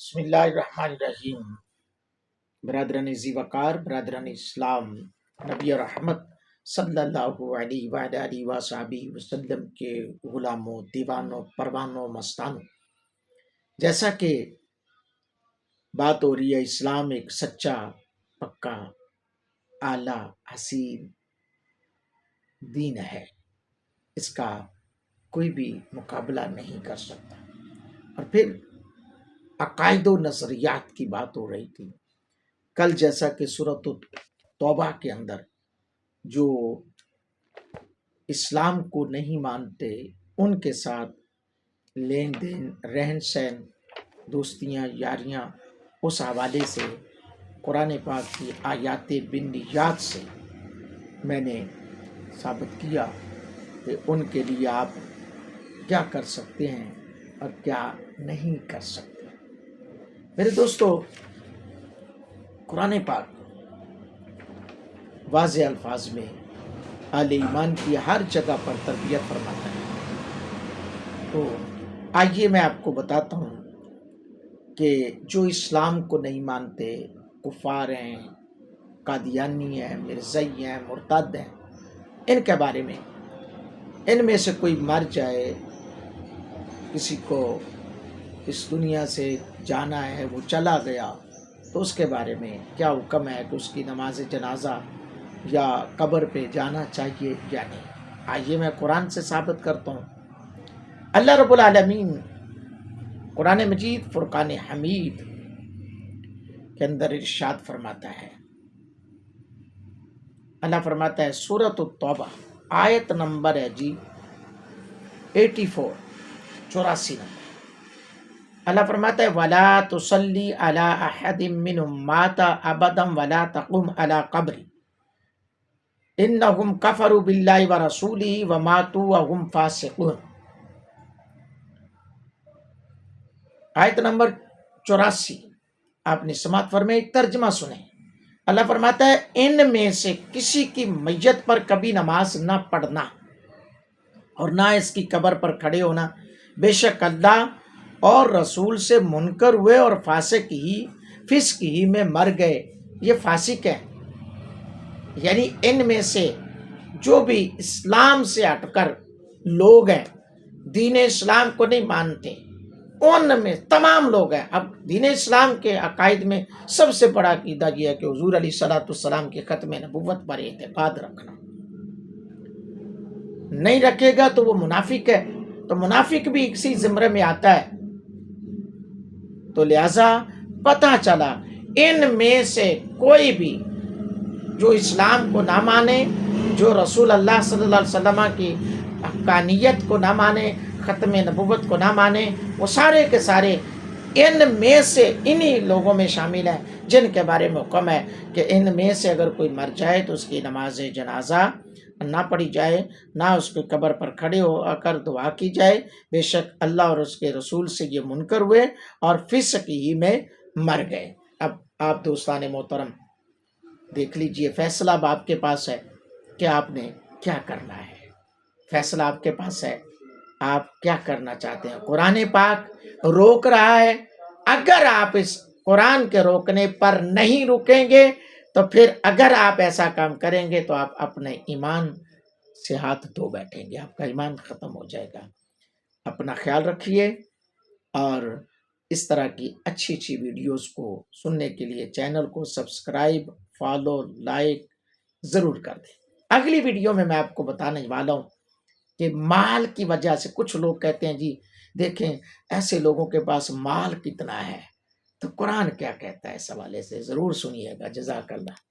بسم اللہ الرحمن الرحیم۔ برادران وقار، برادران اسلام، نبی رحمت صلی اللہ علیہ وآلہ وصحبہ وسلم کے غلاموں، دیوانوں، پروانوں، مستانوں، جیسا کہ بات ہو رہی ہے، اسلام ایک سچا، پکا، اعلیٰ، حسین دین ہے، اس کا کوئی بھی مقابلہ نہیں کر سکتا۔ اور پھر عقائد و نظریات کی بات ہو رہی تھی کل، جیسا کہ سورۃ توبہ کے اندر جو اسلام کو نہیں مانتے ان کے ساتھ لین دین، رہن سہن، دوستیاں، یاریاں، اس حوالے سے قرآن پاک کی آیات بنیاد سے میں نے ثابت کیا کہ ان کے لیے آپ کیا کر سکتے ہیں اور کیا نہیں کر سکتے۔ میرے دوستو، قرآن پاک واضح الفاظ میں اہل ایمان کی ہر جگہ پر تربیت فرماتا ہے۔ تو آئیے میں آپ کو بتاتا ہوں کہ جو اسلام کو نہیں مانتے، کفار ہیں، قادیانی ہیں، مرزائی ہیں، مرتد ہیں، ان کے بارے میں، ان میں سے کوئی مر جائے، کسی کو اس دنیا سے جانا ہے، وہ چلا گیا، تو اس کے بارے میں کیا حکم ہے کہ اس کی نماز جنازہ یا قبر پہ جانا چاہیے یا نہیں۔ آئیے میں قرآن سے ثابت کرتا ہوں۔ اللہ رب العالمین قرآن مجید فرقان حمید کے اندر ارشاد فرماتا ہے، اللہ فرماتا ہے سورۃ التوبہ آیت نمبر ہے 84، 84 نمبر۔ اللہ فرماتا ہے وَلَا تُصَلِّ عَلَىٰ أَحَدٍ مِّنْهُمْ مَاتَ أَبَدًا وَلَا تَقُمْ عَلَىٰ قَبْرِهِ إِنَّهُمْ كَفَرُوا بِاللَّهِ وَرَسُولِهِ وَمَاتُوا وَهُمْ فَاسِقُونَ۔ آیت نمبر 84 آپ نے سماعت فرمائے، ترجمہ سنیں۔ اللہ فرماتا ہے ان میں سے کسی کی میت پر کبھی نماز نہ پڑھنا اور نہ اس کی قبر پر کھڑے ہونا، بے شک اللہ اور رسول سے منکر ہوئے اور فاسق ہی میں مر گئے، یہ فاسق ہیں۔ یعنی ان میں سے جو بھی اسلام سے ہٹ کر لوگ ہیں، دین اسلام کو نہیں مانتے، ان میں تمام لوگ ہیں۔ اب دین اسلام کے عقائد میں سب سے بڑا عقیدہ یہ ہے کہ حضور علیہ السلام کے ختم نبوت پر اعتقاد رکھنا، نہیں رکھے گا تو وہ منافق ہے، تو منافق بھی اسی زمرے میں آتا ہے۔ تو لہذا پتہ چلا ان میں سے کوئی بھی جو اسلام کو نہ مانے، جو رسول اللہ صلی اللہ علیہ وسلم کی حقانیت کو نہ مانے، ختم نبوت کو نہ مانے، وہ سارے کے سارے ان میں سے انہی لوگوں میں شامل ہیں جن کے بارے میں حکم ہے کہ ان میں سے اگر کوئی مر جائے تو اس کی نماز جنازہ نہ پڑھی جائے، نہ اس کے قبر پر کھڑے ہو کر دعا کی جائے، بے شک اللہ اور اس کے رسول سے یہ منکر ہوئے اور فسق ہی میں مر گئے۔ اب آپ دوستان محترم دیکھ لیجئے، فیصلہ اب آپ کے پاس ہے کہ آپ نے کیا کرنا ہے۔ فیصلہ آپ کے پاس ہے، آپ کیا کرنا چاہتے ہیں۔ قرآن پاک روک رہا ہے، اگر آپ اس قرآن کے روکنے پر نہیں رکیں گے تو پھر اگر آپ ایسا کام کریں گے تو آپ اپنے ایمان سے ہاتھ دھو بیٹھیں گے، آپ کا ایمان ختم ہو جائے گا۔ اپنا خیال رکھیے اور اس طرح کی اچھی اچھی ویڈیوز کو سننے کے لیے چینل کو سبسکرائب، فالو، لائک ضرور کر دیں۔ اگلی ویڈیو میں آپ کو بتانے والا ہوں کہ مال کی وجہ سے کچھ لوگ کہتے ہیں جی دیکھیں ایسے لوگوں کے پاس مال کتنا ہے، تو قرآن کیا کہتا ہے اس حوالے سے ضرور سنیے گا۔ جزاک اللہ۔